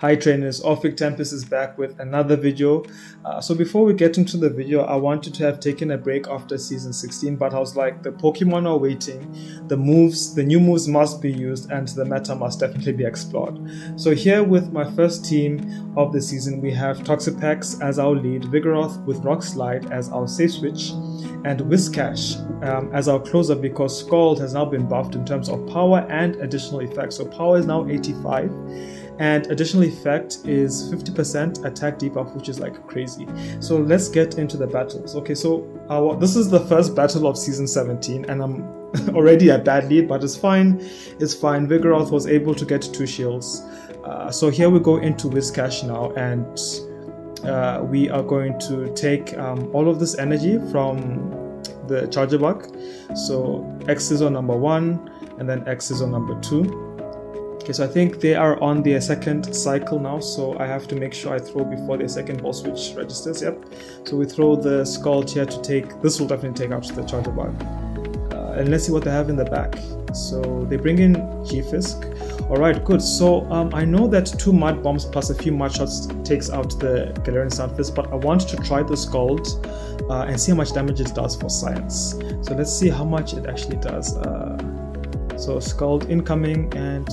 Hi trainers, Orphic Tempest is back with another video. So before we get into the video, I wanted to have taken a break after season 16, but I was like, the Pokemon are waiting, the new moves must be used, and the meta must definitely be explored. So here with my first team of the season, we have Toxapex as our lead, Vigoroth with Rock Slide as our safe switch, and Whiscash as our closer, because Scald has now been buffed in terms of power and additional effects. So power is now 85. And additional effect is 50% attack debuff, which is like crazy. So let's get into the battles. Okay, so this is the first battle of season 17, and I'm already a bad lead, but it's fine. It's fine. Vigoroth was able to get 2 shields. So here we go into Whiscash now, and we are going to take all of this energy from the charger bug. So X is on number 1, and then X is on number 2. Okay, so I think they are on their second cycle now, so I have to make sure I throw before their second ball switch registers. Yep. So we throw the Scald here to take, this will definitely take out the charger bug. And let's see what they have in the back. So they bring in G-Fisk. Alright, good. So I know that 2 Mud Bombs plus a few Mud Shots takes out the Galarian Sunfist, but I want to try the Scald and see how much damage it does for Science. So let's see how much it actually does. So Scald incoming, and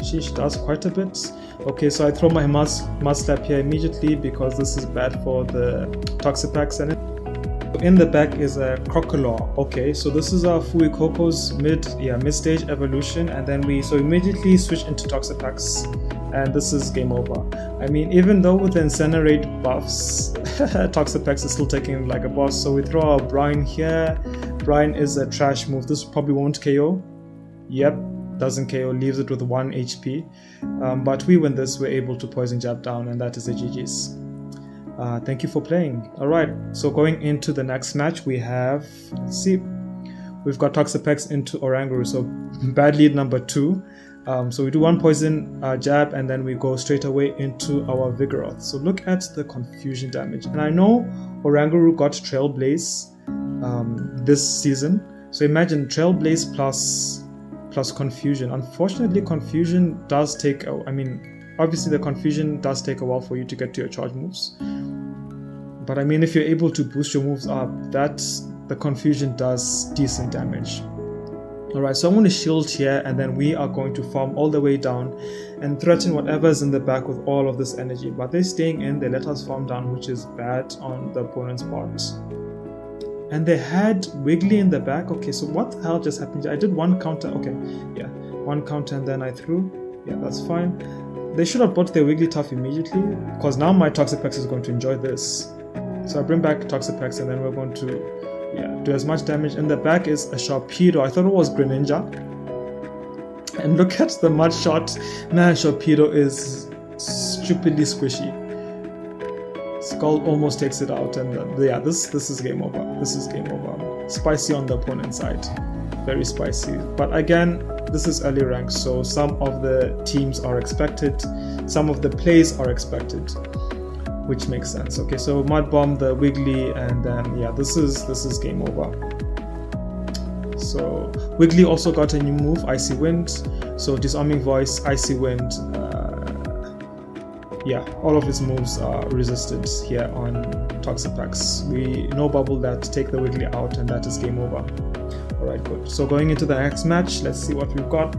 sheesh, does quite a bit. Okay, so I throw my Mud Slap here immediately because this is bad for the Toxapex. And in the back is a Crocodile. Okay, so this is our Fuecoco's mid-stage evolution, and then we immediately switch into Toxapex, and this is game over. I mean, even though with the Incinerate buffs, Toxapex is still taking like a boss. So we throw our Brine here. Brine is a trash move. This probably won't KO. Yep, doesn't KO, leaves it with 1 HP. But we win this, we're able to Poison Jab down, and that is a GG's. Thank you for playing. Alright, so going into the next match, we have, let's see, we've got Toxapex into Oranguru, so bad lead number 2. So we do 1 Poison Jab, and then we go straight away into our Vigoroth. So look at the confusion damage. And I know Oranguru got Trailblaze this season, so imagine Trailblaze plus confusion. Unfortunately, confusion does take, obviously the confusion does take a while for you to get to your charge moves, but I mean, if you're able to boost your moves up, the confusion does decent damage. Alright, so I'm going to shield here, and then we are going to farm all the way down and threaten whatever's in the back with all of this energy, but they're staying in, they let us farm down, which is bad on the opponent's part. And they had Wiggly in the back. Okay, so what the hell just happened? I did 1 counter. Okay, yeah, 1 counter, and then I threw. Yeah, that's fine. They should have bought their Wigglytuff immediately, because now my Toxapex is going to enjoy this. So I bring back Toxapex, and then we're going to do as much damage. In the back is a Sharpedo. I thought it was Greninja. And look at the Mud Shot. Man, Sharpedo is stupidly squishy. Scald almost takes it out, and yeah, this is game over. This is game over. Spicy on the opponent's side, very spicy. But again, this is early rank, so some of the teams are expected, some of the plays are expected, which makes sense. Okay, so Mud Bomb, the Wiggly, and then yeah, this is game over. So Wiggly also got a new move, Icy Wind. So Disarming Voice, Icy Wind. Yeah, all of his moves are resisted here on Toxapex. We no bubble that, take the Wiggly out, and that is game over. Alright, good. So going into the next match, let's see what we've got.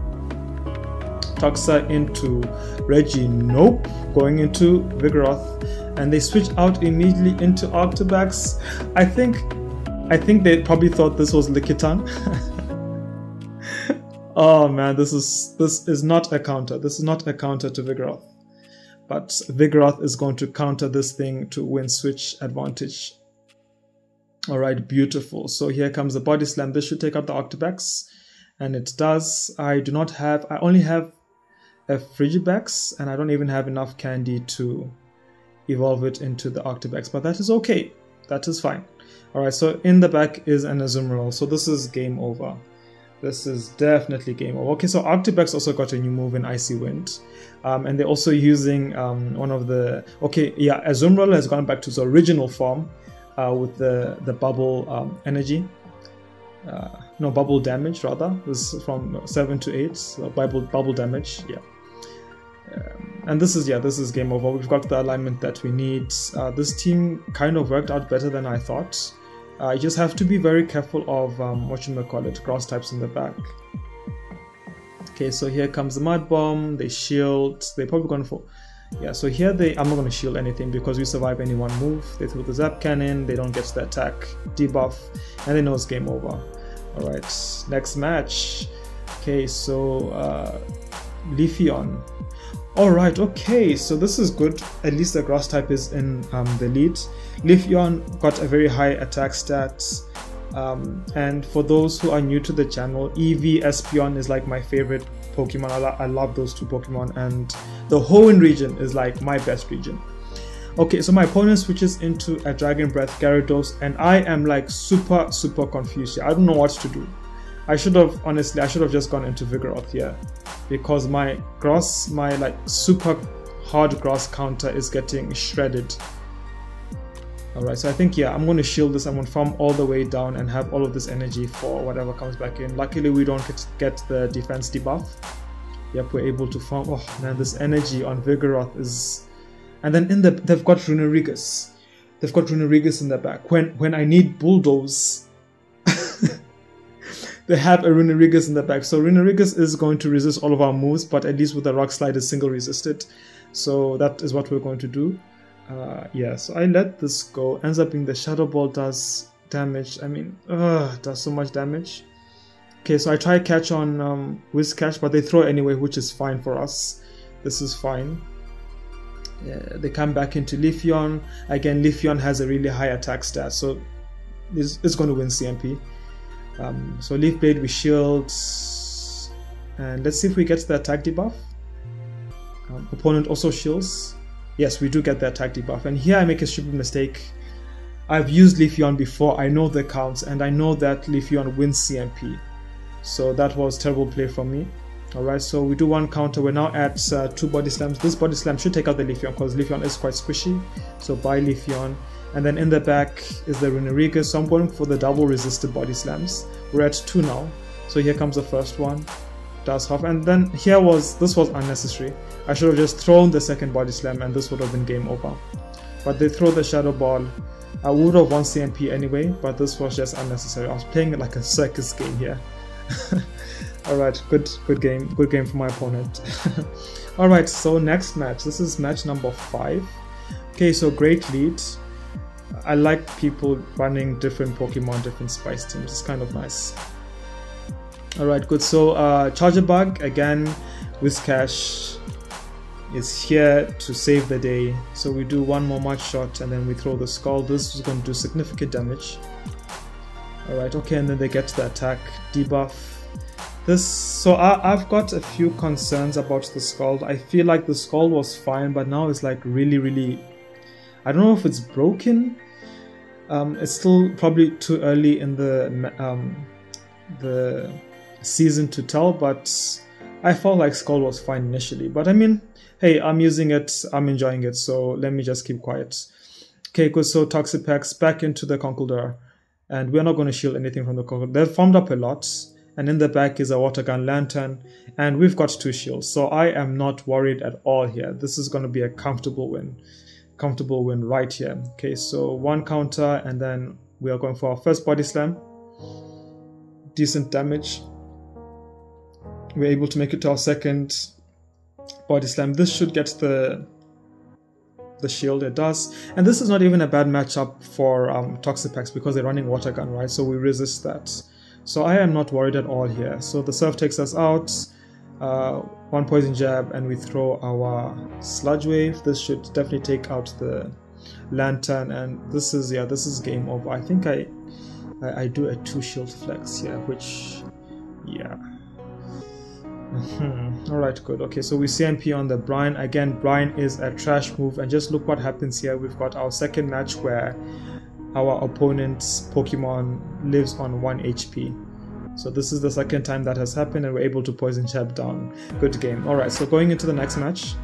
Toxa into Reggie, nope. Going into Vigoroth, and they switch out immediately into Octobax. I think they probably thought this was Lickitung. Oh man, this is not a counter. This is not a counter to Vigoroth. But Vigoroth is going to counter this thing to win switch advantage. Alright, beautiful. So here comes the Body Slam. This should take out the Octobax, and it does. I only have a Frigibax, and I don't even have enough candy to evolve it into the Octobax, but that is okay. That is fine. Alright, so in the back is an Azumarill. So this is game over. This is definitely game over. Okay, so Octobax also got a new move in Icy Wind. And they're also using one of the... Okay, yeah, Azumarill has gone back to its original form with the bubble energy. No, bubble damage rather. This is from 7 to 8. So bubble damage, yeah. And this is game over. We've got the alignment that we need. This team kind of worked out better than I thought. You just have to be very careful of grass types in the back. Okay, so here comes the Mud Bomb. They shield. They're probably going for... Yeah, so here I'm not going to shield anything because we survive any one move. They throw the Zap Cannon. They don't get the attack debuff. And they know it's game over. Alright, next match. Okay, so Leafeon. Alright, okay, so this is good. At least the grass type is in the lead. Leafeon got a very high attack stats. And for those who are new to the channel, EV Espeon is like my favorite Pokemon. I love those two Pokemon, and the Hoenn region is like my best region. Okay, so my opponent switches into a Dragon Breath Gyarados, and I am like super confused here. I don't know what to do. Honestly, I should have just gone into Vigoroth here, because my like super hard grass counter is getting shredded. Alright, so I think, yeah, I'm going to shield this. I'm going to farm all the way down and have all of this energy for whatever comes back in. Luckily, we don't get the defense debuff. Yep, we're able to farm. Oh man, this energy on Vigoroth is... And then they've got Runerigus. They've got Runerigus in the back. When I need Bulldoze, they have a Runerigus in the back. So Runerigus is going to resist all of our moves, but at least with the Rock Slide is single resisted. So that is what we're going to do. Yeah, so I let this go. Ends up being the Shadow Ball does damage. I mean, does so much damage. Okay, so I try catch on Whiscash, but they throw anyway, which is fine for us. This is fine. They come back into Leafeon. Again, Leafeon has a really high attack stat, so it's going to win CMP. So Leaf Blade, we shield, and let's see if we get the attack debuff. Opponent also shields. Yes, we do get the attack debuff, and here I make a stupid mistake. I've used Leafeon before, I know the counts, and I know that Leafeon wins CMP. So that was terrible play from me. Alright, so we do one counter. We're now at 2 Body Slams. This Body Slam should take out the Leafeon because Leafeon is quite squishy. So buy Leafeon. And then in the back is the Runerigus. So I'm going for the double resisted Body Slams. We're at 2 now. So here comes the first one. Does half, and then this was unnecessary. I should have just thrown the second Body Slam and this would have been game over. But they throw the Shadow Ball. I would have won CMP anyway, but this was just unnecessary. I was playing it like a circus game here. Alright, good game for my opponent. Alright, so next match. This is match number 5. Okay, so great lead. I like people running different Pokemon, different Spice teams. It's kind of nice. Alright, good. So Charger Bug, again, Whiscash is here to save the day. So we do one more Mud Shot and then we throw the Skull. This is going to do significant damage. Alright, okay, and then they get the attack debuff. So I've got a few concerns about the Skull. I feel like the Skull was fine, but now it's like really... I don't know if it's broken. It's still probably too early in the season to tell, but I felt like Skull was fine initially. But I mean, hey, I'm using it, I'm enjoying it, so let me just keep quiet. Okay, good. So Toxapex back into the Conkeldurr, and we're not going to shield anything from the Conkeldurr. They've formed up a lot, and in the back is a Water Gun Lantern, and we've got 2 shields, so I am not worried at all here. This is going to be a comfortable win right here. Okay, so 1 counter, and then we are going for our first Body Slam. Decent damage. We're able to make it to our second Body Slam. This should get the shield. It does, and this is not even a bad matchup for Toxapex because they're running Water Gun, right? So we resist that. So I am not worried at all here. So the Surf takes us out. 1 Poison Jab, and we throw our Sludge Wave. This should definitely take out the Lantern, and this is game over. I think I do a 2 shield flex here, which, yeah. Alright, good. Okay, so we CMP on the Brine. Again, Brine is a trash move, and just look what happens here. We've got our second match where our opponent's Pokemon lives on 1 HP. So this is the second time that has happened, and we're able to Poison Jab down. Good game. Alright, so going into the next match,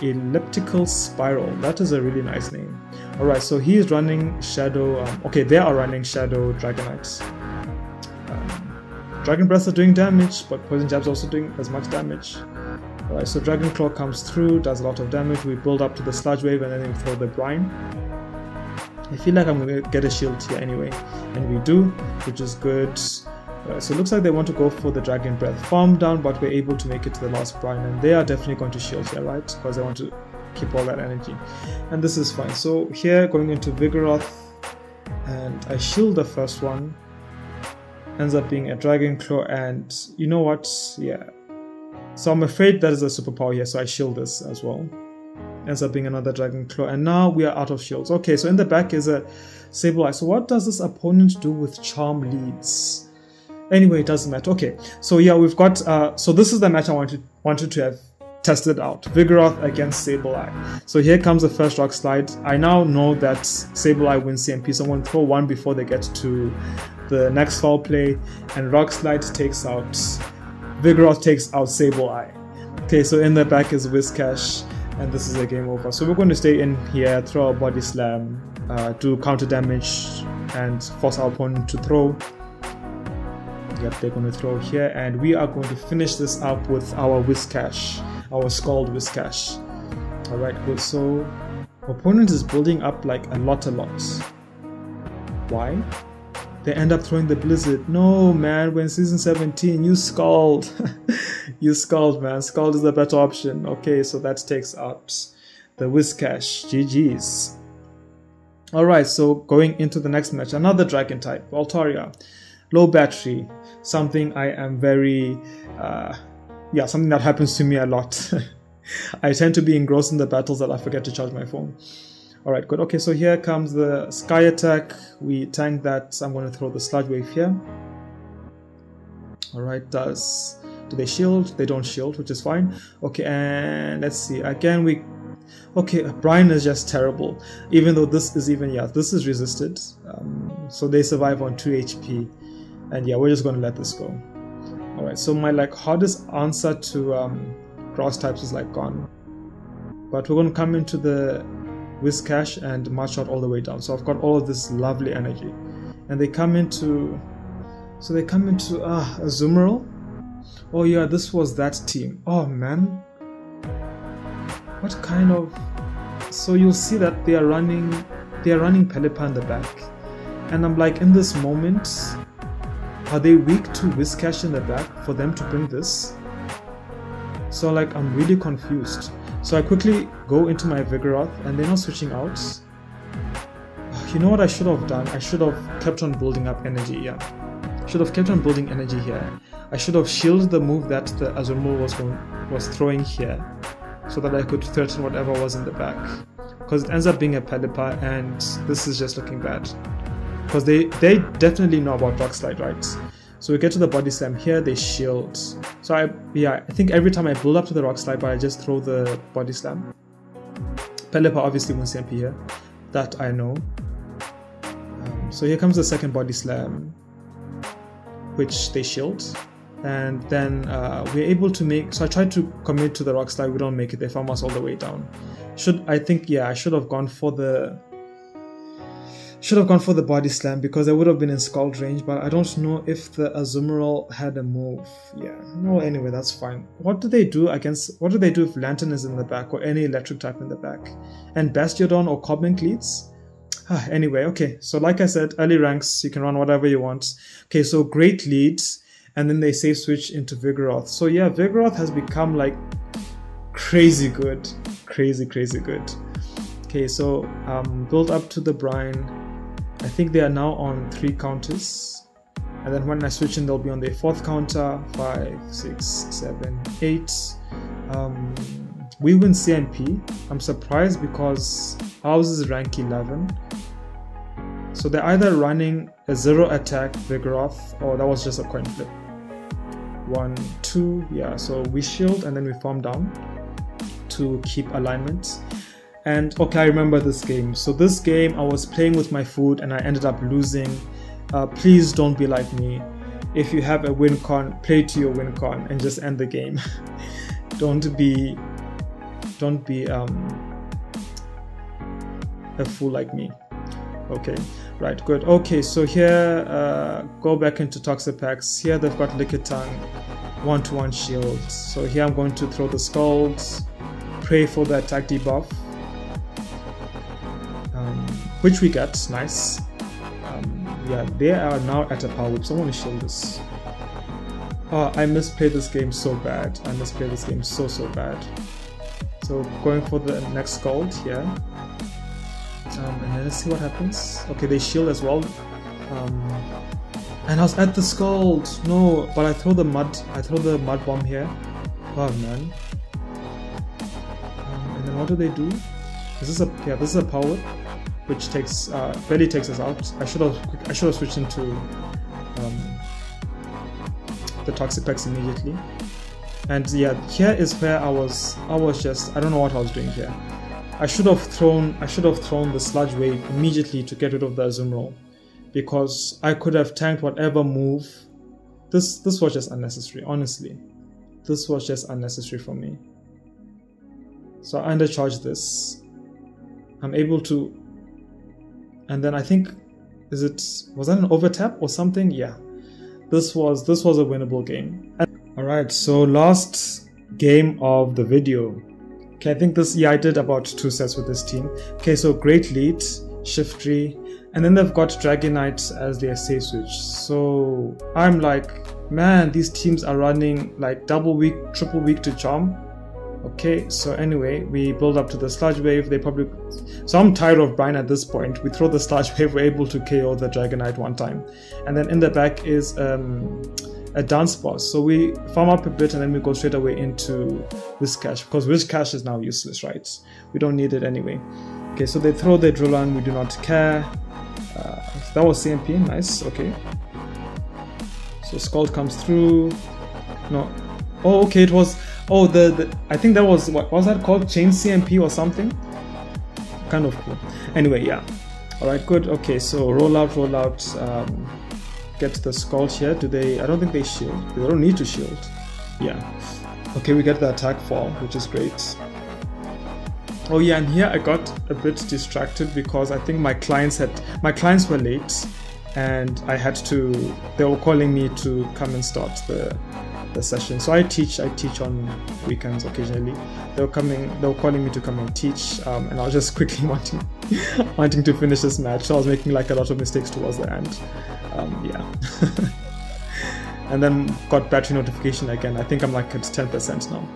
Elliptical Spiral. That is a really nice name. Alright, so he is running Shadow... okay, they are running Shadow Dragonites. Dragon Breath are doing damage, but Poison Jab's also doing as much damage. Alright, so Dragon Claw comes through, does a lot of damage. We build up to the Sludge Wave and then we throw the Brine. I feel like I'm going to get a shield here anyway, and we do, which is good. So it looks like they want to go for the Dragon Breath. Farm down, but we're able to make it to the last Brine, and they are definitely going to shield here, right? Because they want to keep all that energy. And this is fine. So here, going into Vigoroth, and I shield the first one. Ends up being a Dragon Claw, and you know what? Yeah. So I'm afraid that is a superpower here, so I shield this as well. Ends up being another Dragon Claw, and now we are out of shields. Okay, so in the back is a Sableye. So what does this opponent do with Charm Leads? Anyway, it doesn't matter. Okay, so yeah, we've got so this is the match I wanted to have tested out. Vigoroth against Sableye. So here comes the first Rock Slide. I now know that Sableye wins CMP, so I'm going to throw one before they get to the next foul play, and Rock Slide takes out Vigoroth, takes out Sableye. Okay, so in the back is Whiscash, and this is a game over. So we're going to stay in here, throw a Body Slam, do counter damage, and force our opponent to throw. Yep, they're going to throw here, and we are going to finish this up with our Whiscash, our Scald Whiscash. Alright, good. So opponent is building up like a lot. Why? They end up throwing the Blizzard. No, man, we're in Season 17. You Scald. You Scald, man. Scald is the better option. Okay, so that takes out the Whiscash. GG's. Alright, so going into the next match. Another Dragon type. Voltaria. Low battery. Something I am very... yeah, something that happens to me a lot. I tend to be engrossed in the battles that I forget to charge my phone. Alright, good. Okay, so here comes the Sky Attack. We tank that, so I'm going to throw the Sludge Wave here. Alright, do they shield? They don't shield, which is fine. Okay, and let's see. Again, okay, Brine is just terrible. Even though this is this is resisted. So they survive on 2 HP. And yeah, we're just going to let this go. Alright, so my hardest answer to grass types is gone. But we're going to come into the Whiscash and march out all the way down. So I've got all of this lovely energy, and they come into Azumarill. Oh yeah, this was that team. Oh man, what kind of... So you'll see that they are running Pelipper in the back, and I'm like, in this moment, are they weak to Whiscash in the back for them to bring this? So I'm really confused. So I quickly go into my Vigoroth, and they're not switching out. You know what I should have done? I should have kept on building up energy, yeah. Should have kept on building energy here. I should have shielded the move that the Azumarill was throwing here, so that I could threaten whatever was in the back. Because it ends up being a Pelipper, and this is just looking bad. Because they definitely know about Rock Slide, right? So we get to the Body Slam here, they shield. So I think every time I build up to the Rock Slide, but I just throw the Body Slam. Pelipper obviously wins CMP here, that I know. So here comes the second Body Slam, which they shield. And then we're able to make... So I tried to commit to the Rock Slide, we don't make it, they farm us all the way down. I should have gone for the... Body Slam, because I would have been in Scald range, but I don't know if the Azumarill had a move. Yeah, no, anyway, that's fine. What do they do if Lantern is in the back, or any electric type in the back? And Bastiodon or Cobblink leads? Anyway, okay, so like I said, early ranks, you can run whatever you want. Okay, so great leads, and then they save switch into Vigoroth. So yeah, Vigoroth has become crazy good. Crazy good. Okay, so build up to the Brine. I think they are now on 3 counters, and then when I switch in, they'll be on their 4th counter. 5, 6, 7, 8. We win CMP. I'm surprised because ours is rank 11. So they're either running a 0 attack Vigoroth, or that was just a coin flip. 1, 2, yeah. So we shield and then we farm down to keep alignment. And okay, I remember this game. So this game, I was playing with my food and I ended up losing. Please don't be like me. If you have a win con, play to your win con and just end the game. Don't be a fool like me. Okay, right, good. Okay, so here, go back into Toxapex. Here they've got Lickitung. 1-to-1 shield. So here I'm going to throw the Scalds, pray for the attack debuff, which we get. Nice. Yeah, they are now at a power whip, so I want to shield this. Oh, I misplayed this game so bad. I misplayed this game so bad. So going for the next Scald here. And then let's see what happens. Okay, they shield as well. And I was at the Scald. No, but I throw the mud bomb here. Oh man. And then what do they do? This is a power whip, which takes barely takes us out. I should have switched into the Toxapex immediately. And yeah, here is where I was just, I don't know what I was doing here. I should have thrown the Sludge Wave immediately to get rid of the Azumarill, because I could have tanked whatever move. This was just unnecessary, honestly. This was just unnecessary for me. So I undercharged this. I'm able to, and then I think, was that an overtap or something? Yeah. This was a winnable game. Alright, so last game of the video. Okay, I think I did about 2 sets with this team. Okay, so great lead, Shiftry, and then they've got Dragonite as their safe switch. So I'm like, man, these teams are running like double weak, triple weak to Charm. Okay, so anyway, we build up to the Sludge Wave. So I'm tired of Brine at this point. We throw the Sludge Wave, we're able to KO the Dragonite one time. And then in the back is a Dance Boss. So we farm up a bit and then we go straight away into Whiscash, because Whiscash is now useless, right? We don't need it anyway. Okay, so they throw their Drillon, we do not care. That was CMP, nice, okay. So Scald comes through. No. Oh, okay, it was, oh, I think that was, what was that called? Chain CMP or something? Kind of cool. Anyway, yeah. Alright, good. Okay, so roll out. Get the Scald here. I don't think they shield. They don't need to shield. Yeah. Okay, we get the attack fall, which is great. Oh yeah, and here I got a bit distracted because I think my clients were late, and they were calling me to come and start the session. So I teach on weekends occasionally. They were calling me to come and teach, and I was just quickly wanting to finish this match. So I was making like a lot of mistakes towards the end. Yeah. And then got battery notification again. I think I'm like at 10% now.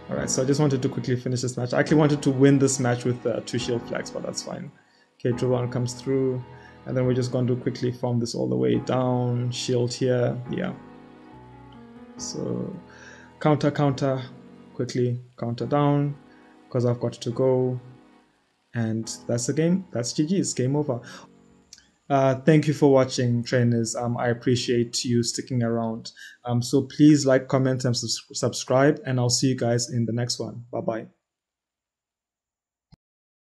Alright, so I just wanted to quickly finish this match. I actually wanted to win this match with 2 shield flags, but that's fine. Okay, Drillon comes through, and then we're just going to quickly farm this all the way down. Shield here, yeah. So counter, quickly counter down, because I've got to go. And that's the game. That's GG's, game over. Thank you for watching, trainers. I appreciate you sticking around. So please like, comment, and subscribe, and I'll see you guys in the next one. Bye-bye.